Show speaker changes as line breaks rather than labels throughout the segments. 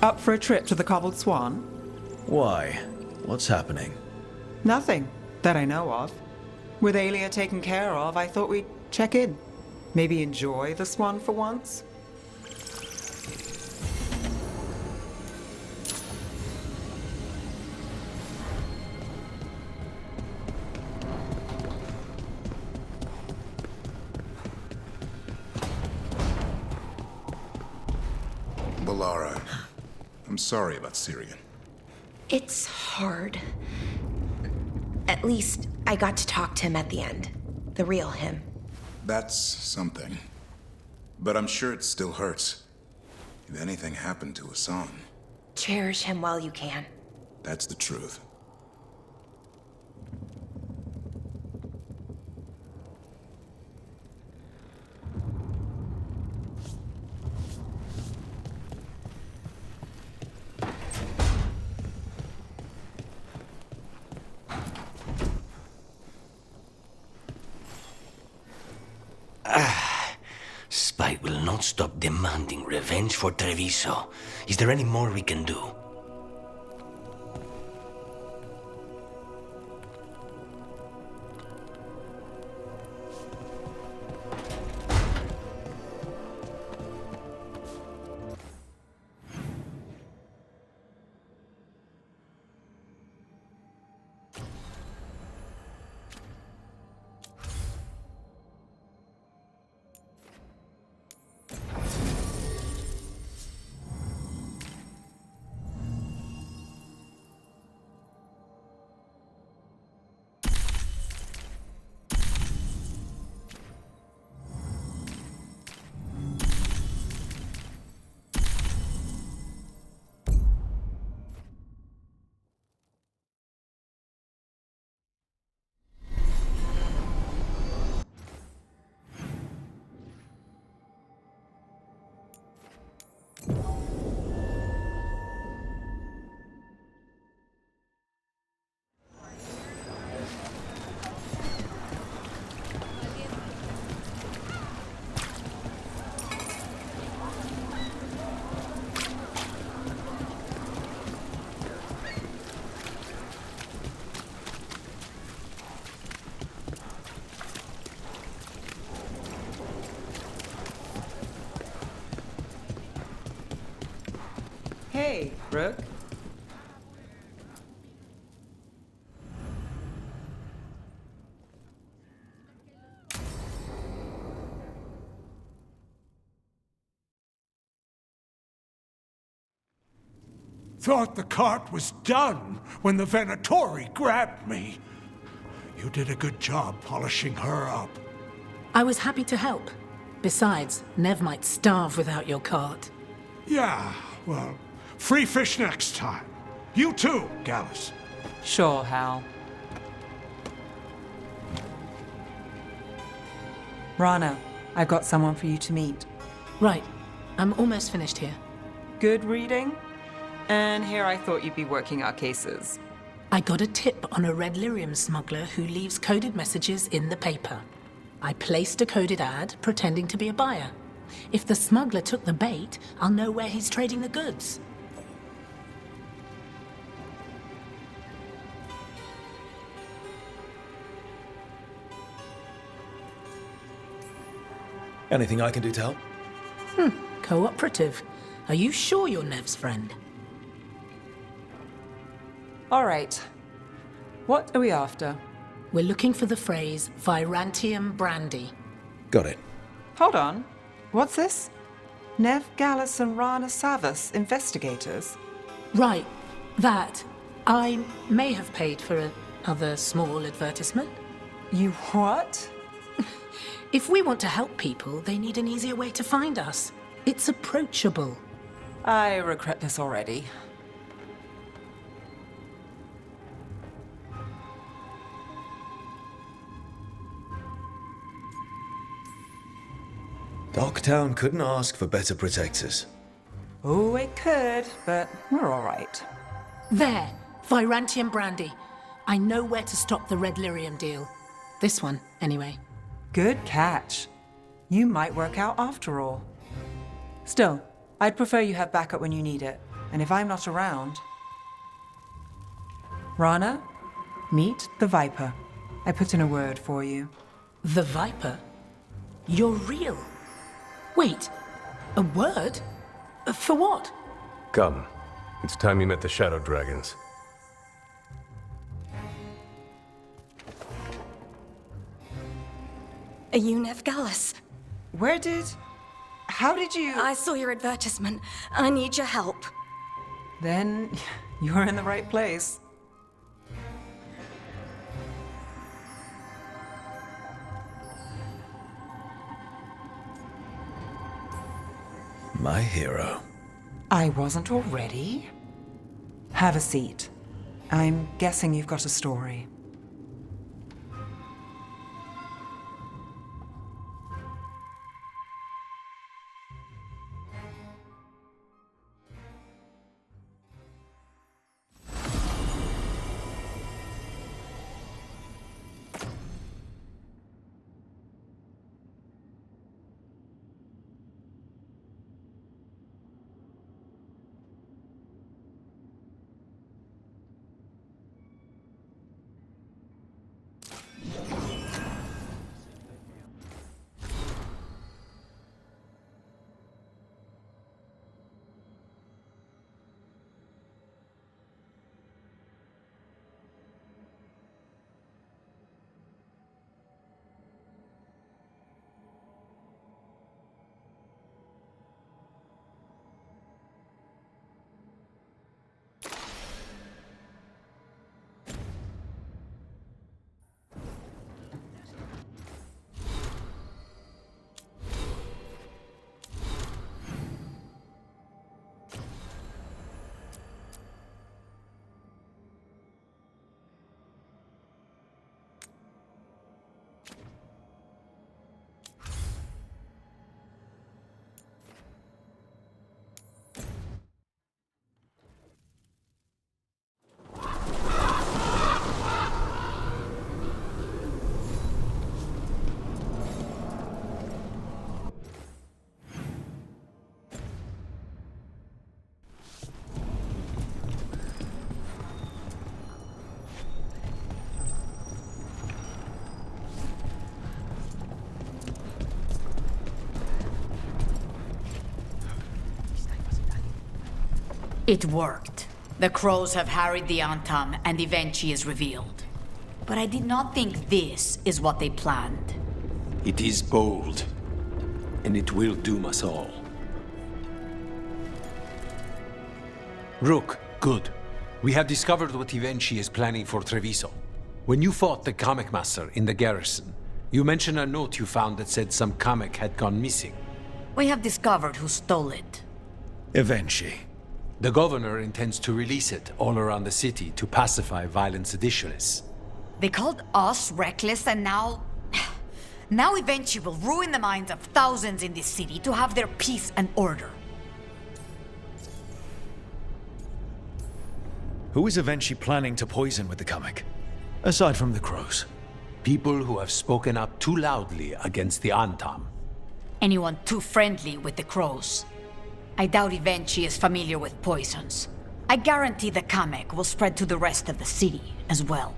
Up for a trip to the Cobbled Swan?
Why? What's happening?
Nothing that I know of. With Aelia taken care of, I thought we'd check in. Maybe enjoy the Swan for once?
Balara, I'm sorry about Syrian.
It's hard. At least I got to talk to him at the end. The real him.
That's something. But I'm sure it still hurts. If anything happened to Hassan,
Cherish him while you can.
that's the truth.
Spite will not stop demanding revenge for Treviso. Is there any more we can do?
Hey, Rook.
Thought the cart was done when the Venatori grabbed me. You did a good job polishing her up.
I was happy to help. Besides, Nev might starve without your cart.
Yeah, well, free fish next time. You too, Gallus.
Sure, Hal. Rana, I've got someone for you to meet.
Right. I'm almost finished here.
Good reading? And here I thought you'd be working our cases.
I got a tip on a red lyrium smuggler who leaves coded messages in the paper. I placed a coded ad pretending to be a buyer. If the smuggler took the bait, I'll know where he's trading the goods.
Anything I can do to help?
Cooperative. Are you sure you're Nev's friend?
All right. What are we after?
We're looking for the phrase Virantium brandy.
Got it.
Hold on. What's this? Nev, Gallus, and Rana Savas, investigators.
Right. That. I may have paid for another small advertisement.
You what?
If we want to help people, they need an easier way to find us. It's approachable.
I regret this already.
Docktown couldn't ask for better protectors.
Oh, it could, but we're all right.
There. Virantium brandy. I know where to stop the red lyrium deal. This one, anyway.
Good catch. You might work out after all. Still, I'd prefer you have backup when you need it. And if I'm not around... Rana, meet the Viper. I put in a word for you.
The Viper? You're real? Wait, a word? For what?
Come. It's time you met the Shadow Dragons.
Are you Nev Gallus?
Where did... How did you...
I saw your advertisement. I need your help.
Then you're in the right place.
My hero.
I wasn't already. Have a seat. I'm guessing you've got a story.
It worked. The crows have harried the Antam, and Evenchi is revealed. But I did not think this is what they planned.
It is bold, and it will doom us all. Rook, good. We have discovered what Evenchi is planning for Treviso. When you fought the Kamek Master in the garrison, you mentioned a note you found that said some Kamek had gone missing.
We have discovered who stole it.
Evenchi.
The governor intends to release it all around the city to pacify violent seditionists.
They called us reckless, and now... Now Evenchi will ruin the minds of thousands in this city to have their peace and order.
Who is Evenchi planning to poison with the Kamek? Aside from the crows.
People who have spoken up too loudly against the Antam.
Anyone too friendly with the crows. I doubt Evenchi is familiar with poisons. I guarantee the Kamek will spread to the rest of the city as well.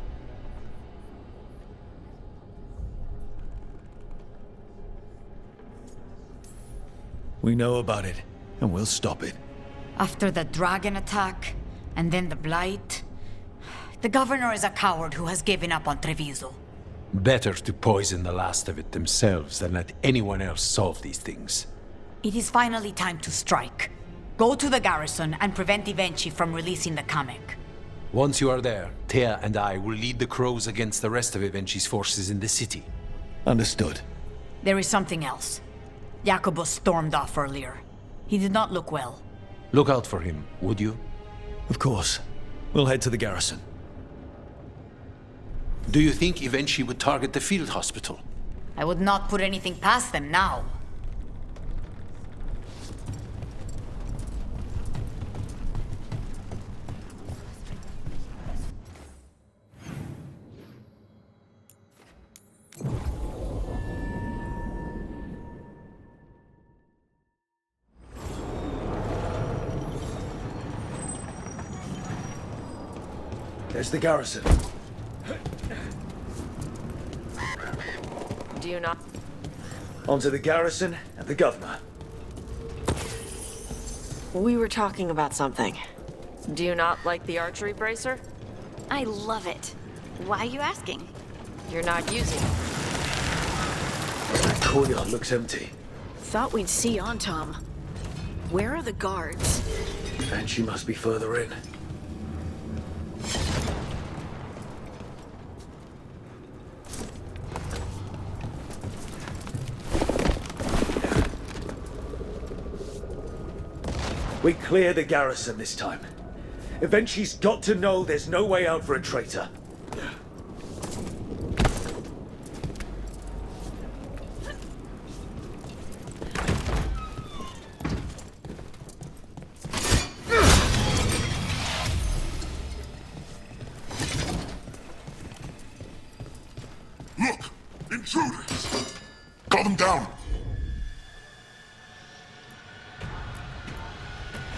We know about it, and we'll stop it.
After the dragon attack, and then the blight, the governor is a coward who has given up on Treviso.
Better to poison the last of it themselves than let anyone else solve these things.
It is finally time to strike. Go to the garrison and prevent Evenchi from releasing the Kamek.
Once you are there, Thea and I will lead the crows against the rest of Evenchi's forces in the city.
Understood.
There is something else. Jacobus stormed off earlier. He did not look well.
Look out for him, would you?
Of course. We'll head to the garrison.
Do you think Evenchi would target the field hospital?
I would not put anything past them now.
There's the garrison.
Do you not?
Onto the garrison and the governor.
We were talking about something. Do you not like the archery bracer?
I love it. Why are you asking?
You're not using it.
That courtyard looks empty.
Thought we'd see Antom. Where are the guards?
And she must be further in. We clear the garrison this time. Eventually's got to know there's no way out for a traitor.
Look! Intruders! Call them down!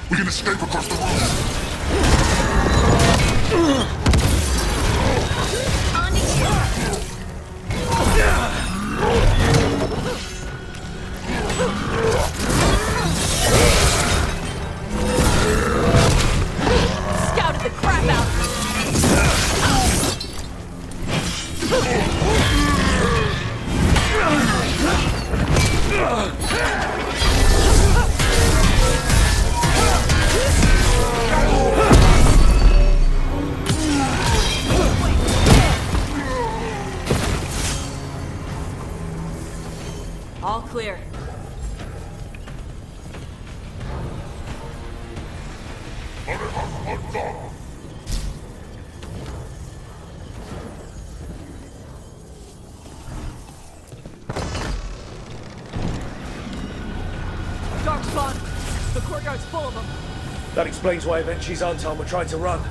We can escape across the room!
Scouted the crap out of me.
All clear.
Dark spawn. The courtyard's full of them.
That explains why Eventually's Anton were trying to run.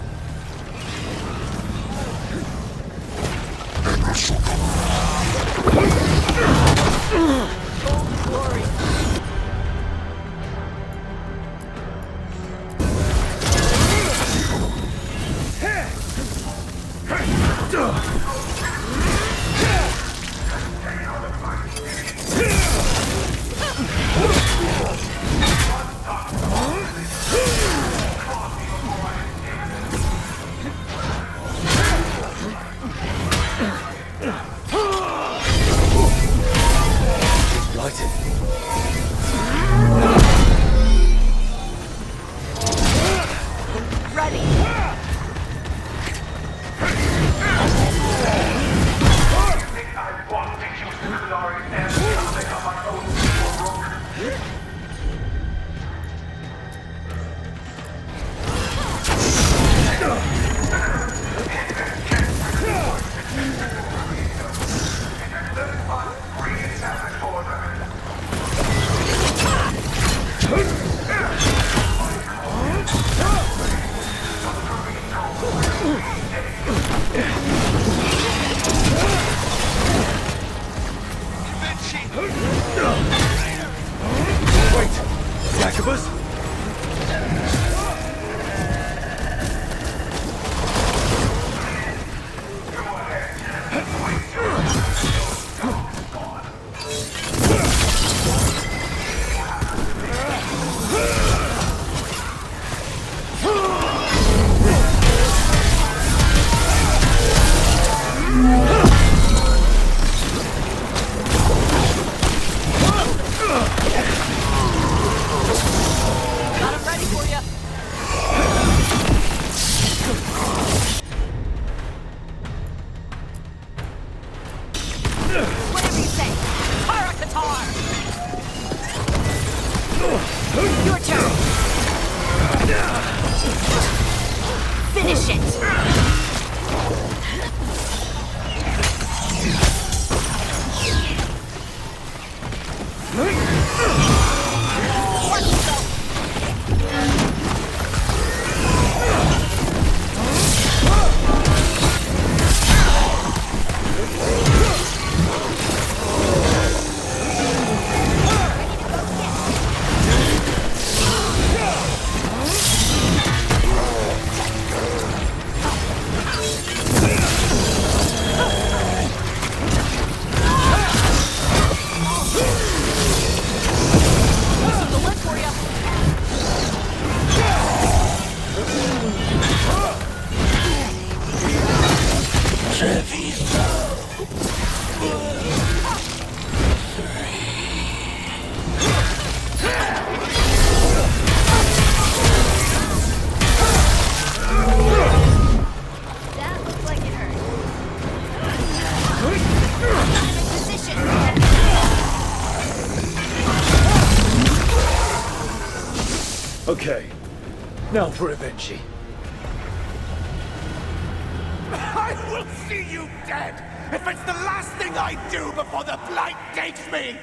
Golden glory.
Your turn. Finish it.
Now for Avenchi.
I will see you dead if it's the last thing I do before the Blight takes me!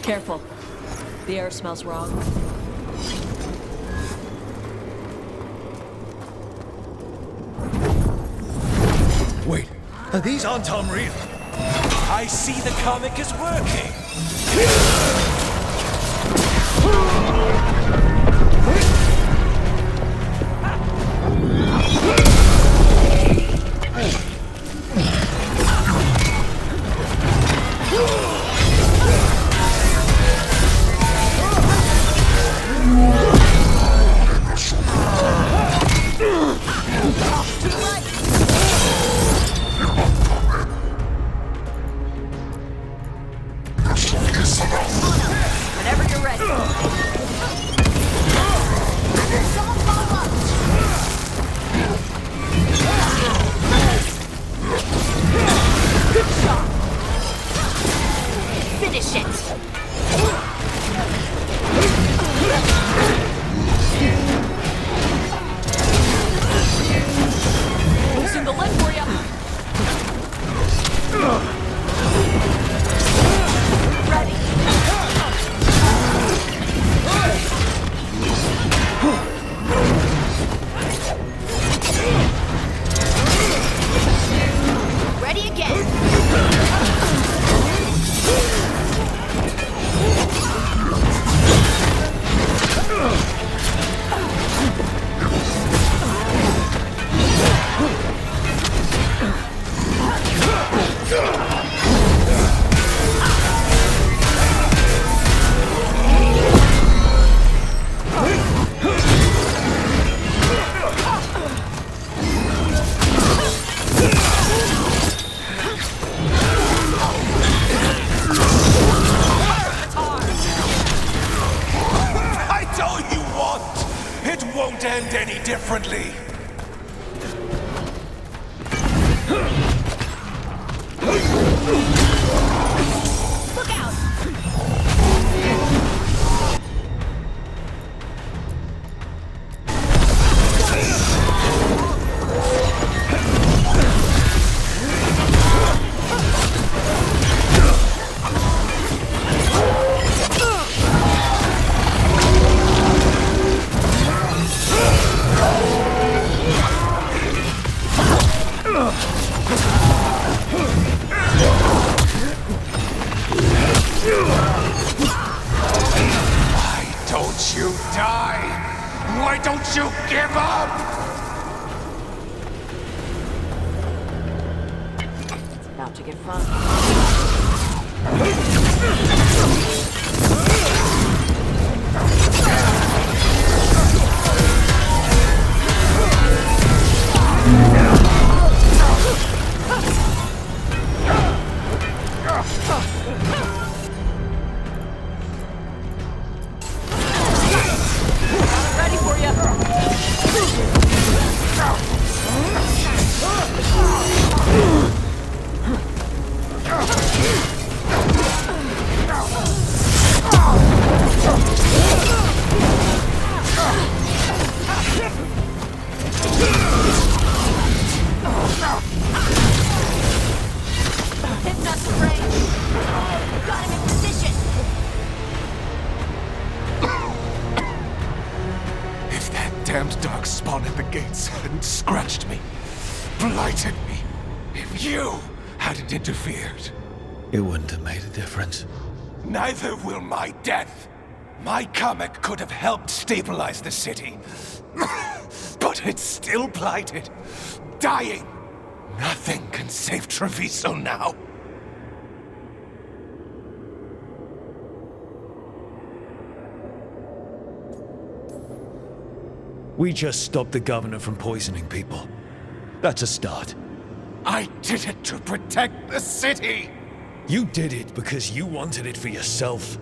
Careful. The air smells wrong.
Wait, these aren't unreal.
I see the comic is working!
Whenever you're ready. Someone follow up! Good shot! Finish it! Losing the limb for you! Ready! Ready again!
Fight all you want! It won't end any differently!
Look out!
Why don't you die? Why don't you give up?
It's about to get fun.
Ready for you! Hypnos range! Got him in position!
If that damned dark spawn at the gates hadn't scratched me, blighted me, if you hadn't interfered,
It wouldn't have made a difference.
neither will my death. My comic could have helped stabilize the city. But it's still blighted, dying. Nothing can save Treviso now.
We just stopped the governor from poisoning people. That's a start.
I did it to protect the city!
You did it because you wanted it for yourself.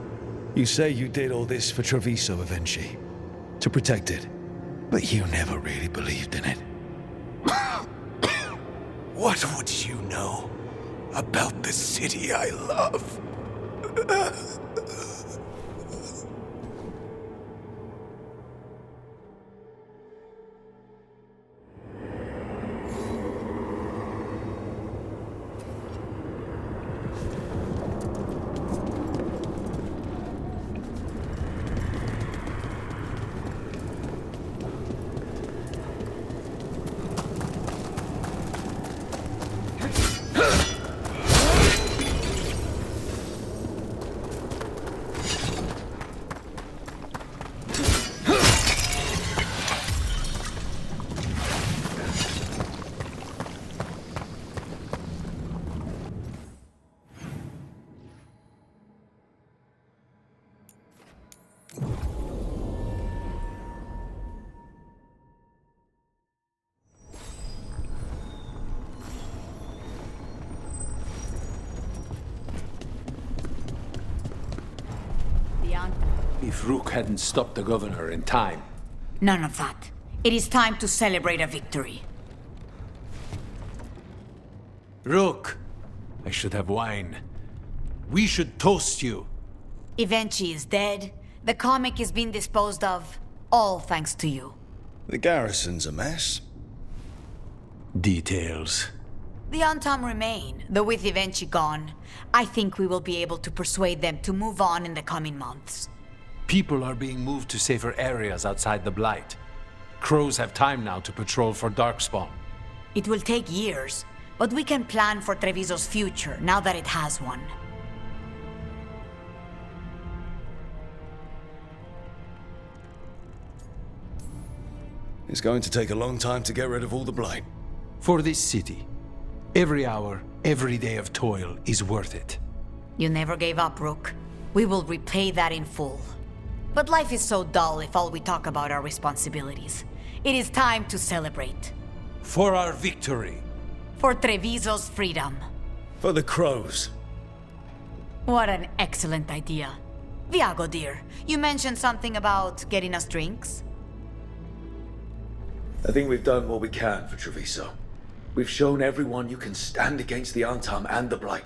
You say you did all this for Treviso, Vinci. To protect it. But you never really believed in it.
What would you know about the city I love?
If Rook hadn't stopped the governor in time.
None of that. It is time to celebrate a victory.
Rook! I should have wine. We should toast you.
Evenchi is dead. The comic is being disposed of. All thanks to you.
The garrison's a mess.
Details.
The Antam remain, though with Evenchi gone, I think we will be able to persuade them to move on in the coming months.
People are being moved to safer areas outside the Blight. Crows have time now to patrol for Darkspawn.
It will take years, but we can plan for Treviso's future now that it has one.
It's going to take a long time to get rid of all the Blight.
For this city, every hour, every day of toil is worth it.
You never gave up, Rook. We will repay that in full. But life is so dull if all we talk about are responsibilities. It is time to celebrate.
For our victory.
For Treviso's freedom.
For the crows.
What an excellent idea. Viago, dear, you mentioned something about getting us drinks?
I think we've done what we can for Treviso. We've shown everyone you can stand against the Antam and the Blight.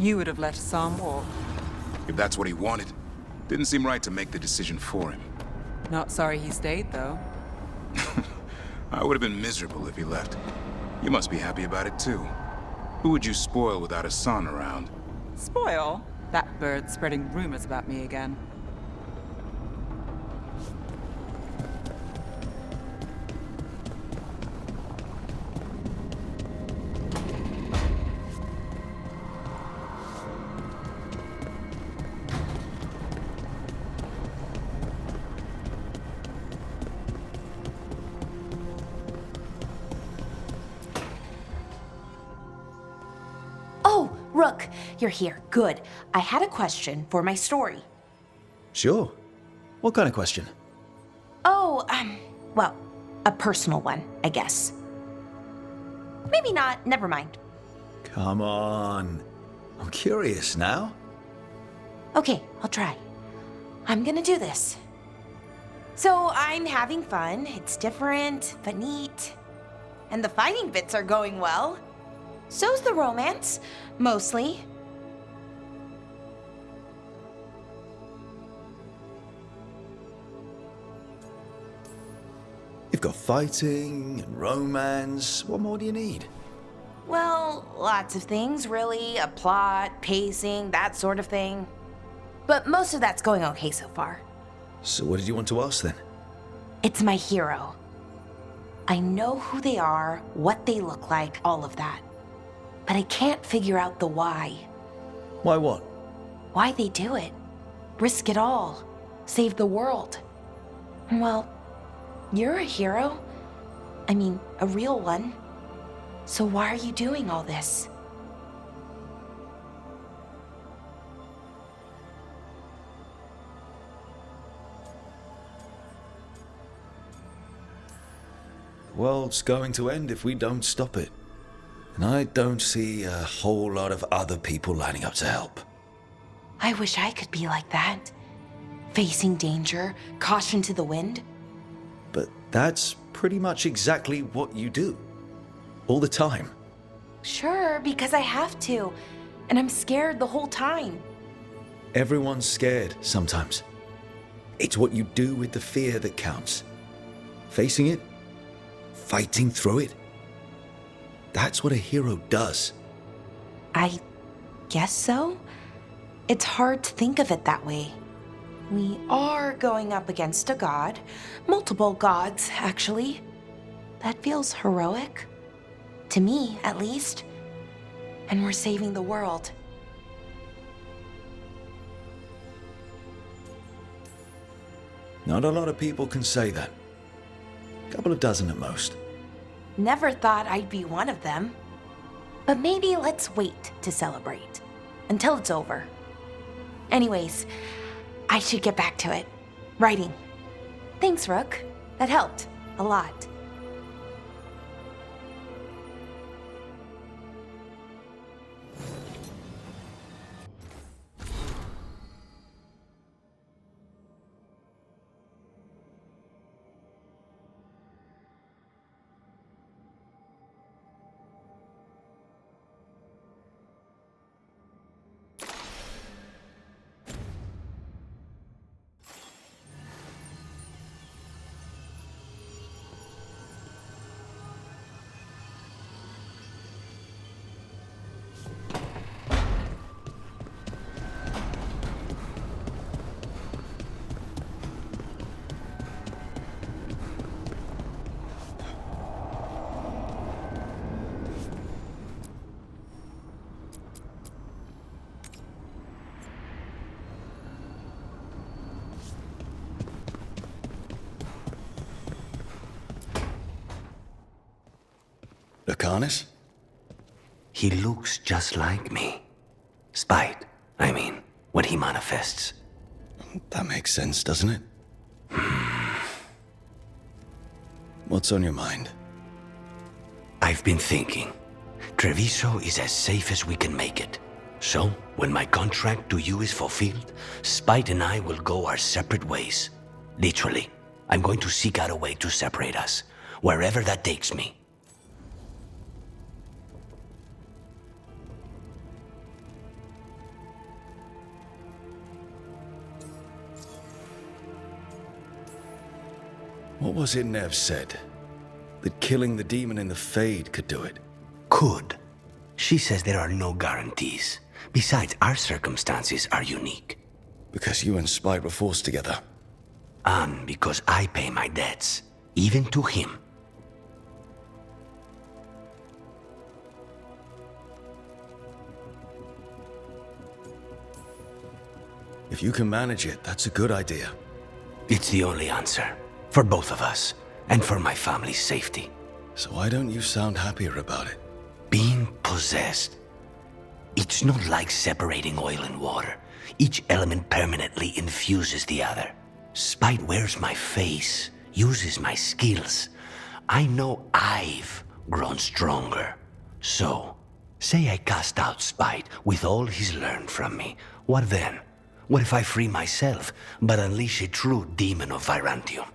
You would have let Sam walk.
If that's what he wanted, didn't seem right to make the decision for him.
Not sorry he stayed, though.
I would have been miserable if he left. You must be happy about it, too. Who would you spoil without a son around?
Spoil? That bird's spreading rumors about me again.
Rook, you're here. Good. I had a question for my story.
Sure. What kind of question?
Oh, well, a personal one, I guess. Maybe not. Never mind.
Come on. I'm curious now.
Okay, I'll try. I'm gonna do this. So I'm having fun. It's different, but neat. And the fighting bits are going well. So's the romance, mostly.
You've got fighting and romance. What more do you need?
Well, lots of things, really. A plot, pacing, that sort of thing. But most of that's going okay so far.
So what did you want to ask then?
It's my hero. I know who they are, what they look like, all of that. But I can't figure out the why.
Why what?
Why they do it. Risk it all. Save the world. Well, you're a hero. I mean, a real one. So why are you doing all this?
The world's going to end if we don't stop it. And I don't see a whole lot of other people lining up to help.
I wish I could be like that. Facing danger, caution to the wind.
But that's pretty much exactly what you do. All the time.
Sure, because I have to. And I'm scared the whole time.
Everyone's scared sometimes. It's what you do with the fear that counts. Facing it, fighting through it. That's what a hero does.
I guess so. It's hard to think of it that way. We are going up against a god. Multiple gods, actually. That feels heroic. To me, at least. And we're saving the world.
Not a lot of people can say that. A couple of dozen at most.
Never thought I'd be one of them. But maybe let's wait to celebrate. Until it's over. Anyways, I should get back to it. Writing. Thanks, Rook. That helped. A lot.
Lucanus?
He looks just like me. Spite, I mean, when he manifests.
That makes sense, doesn't it? What's on your mind?
I've been thinking. Treviso is as safe as we can make it. So, when my contract to you is fulfilled, Spite and I will go our separate ways. Literally. I'm going to seek out a way to separate us, wherever that takes me.
What was it Nev said? That killing the demon in the Fade could do it?
Could. She says there are no guarantees. Besides, our circumstances are unique.
Because you and Spite were forced together.
And because I pay my debts, even to him.
If you can manage it, that's a good idea.
It's the only answer. For both of us. And for my family's safety.
So why don't you sound happier about it?
Being possessed. It's not like separating oil and water. Each element permanently infuses the other. Spite wears my face, uses my skills. I know I've grown stronger. So, say I cast out Spite with all he's learned from me. What then? What if I free myself, but unleash a true demon of Virantium?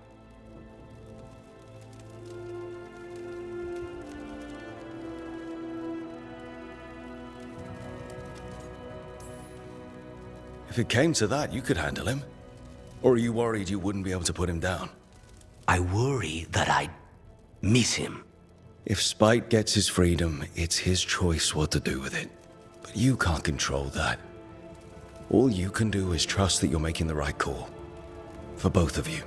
If it came to that, you could handle him. Or are you worried you wouldn't be able to put him down?
I worry that I'd miss him.
If Spite gets his freedom, it's his choice what to do with it. But you can't control that. All you can do is trust that you're making the right call. For both of you.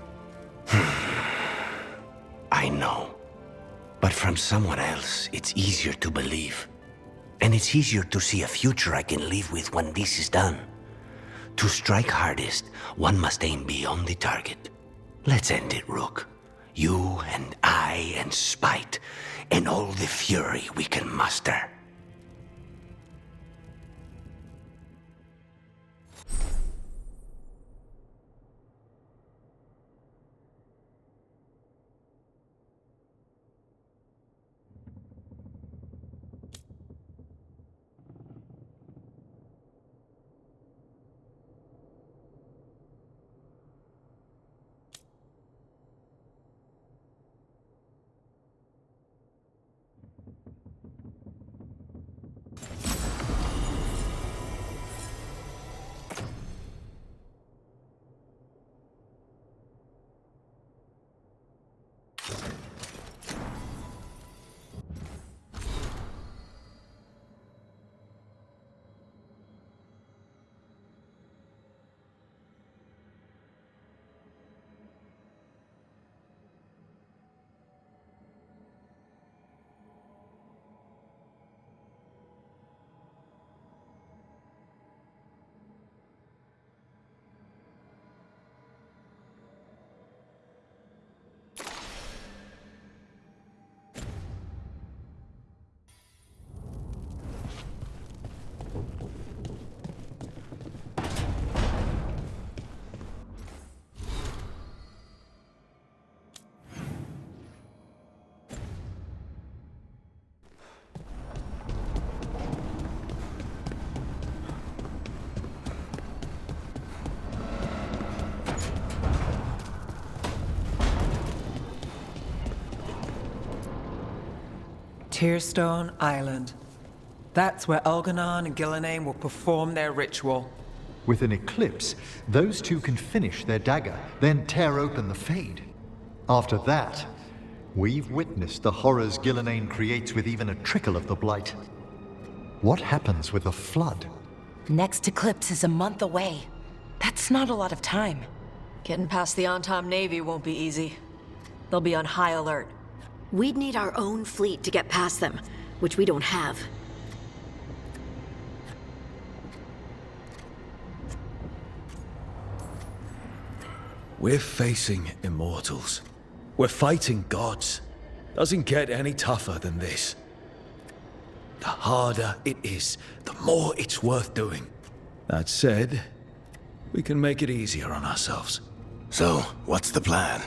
I know. But from someone else, it's easier to believe. And it's easier to see a future I can live with when this is done. To strike hardest, one must aim beyond the target. Let's end it, Rook. You and I and Spite, and all the fury we can muster.
Tearstone Island. That's where Elganon and Gillenane will perform their ritual.
With an eclipse, those two can finish their dagger, then tear open the Fade. After that, we've witnessed the horrors Gillenane creates with even a trickle of the Blight. What happens with a flood?
Next eclipse is a month away. That's not a lot of time.
Getting past the Antom Navy won't be easy. They'll be on high alert.
We'd need our own fleet to get past them, which we don't have.
We're facing immortals. We're fighting gods. Doesn't get any tougher than this. The harder it is, the more it's worth doing. That said, we can make it easier on ourselves.
So, what's the plan?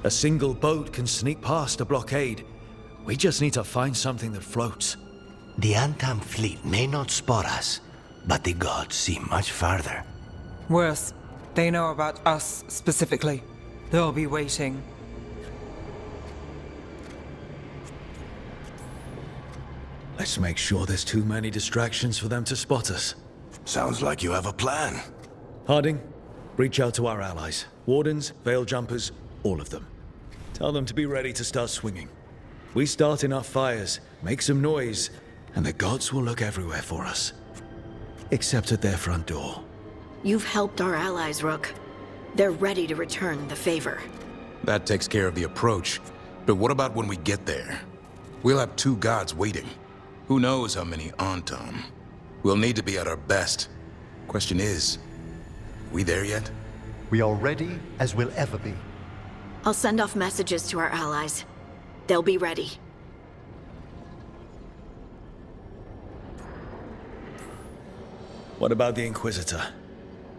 A single boat can sneak past a blockade. We just need to find something that floats.
The Antam fleet may not spot us, but the gods see much farther.
Worse, they know about us specifically. They'll be waiting.
Let's make sure there's too many distractions for them to spot us.
Sounds like you have a plan.
Harding, reach out to our allies. Wardens, Veil Jumpers, all of them. Tell them to be ready to start swinging. We start enough fires, make some noise, and the gods will look everywhere for us. Except at their front door.
You've helped our allies, Rook. They're ready to return the favor.
That takes care of the approach. But what about when we get there? We'll have 2 gods waiting. Who knows how many on Tom? We'll need to be at our best. Question is, we there yet?
We are ready as we'll ever be.
I'll send off messages to our allies. They'll be ready.
What about the Inquisitor?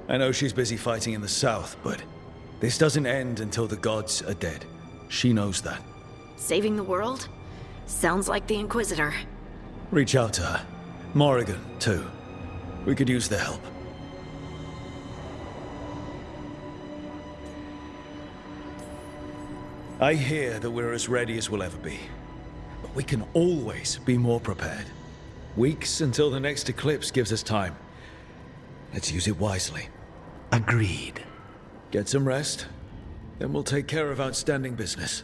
I know she's busy fighting in the south, but this doesn't end until the gods are dead. She knows that.
Saving the world? Sounds like the Inquisitor.
Reach out to her. Morrigan, too. We could use their help. I hear that we're as ready as we'll ever be. But we can always be more prepared. Weeks until the next eclipse gives us time. Let's use it wisely.
Agreed.
Get some rest, then we'll take care of outstanding business.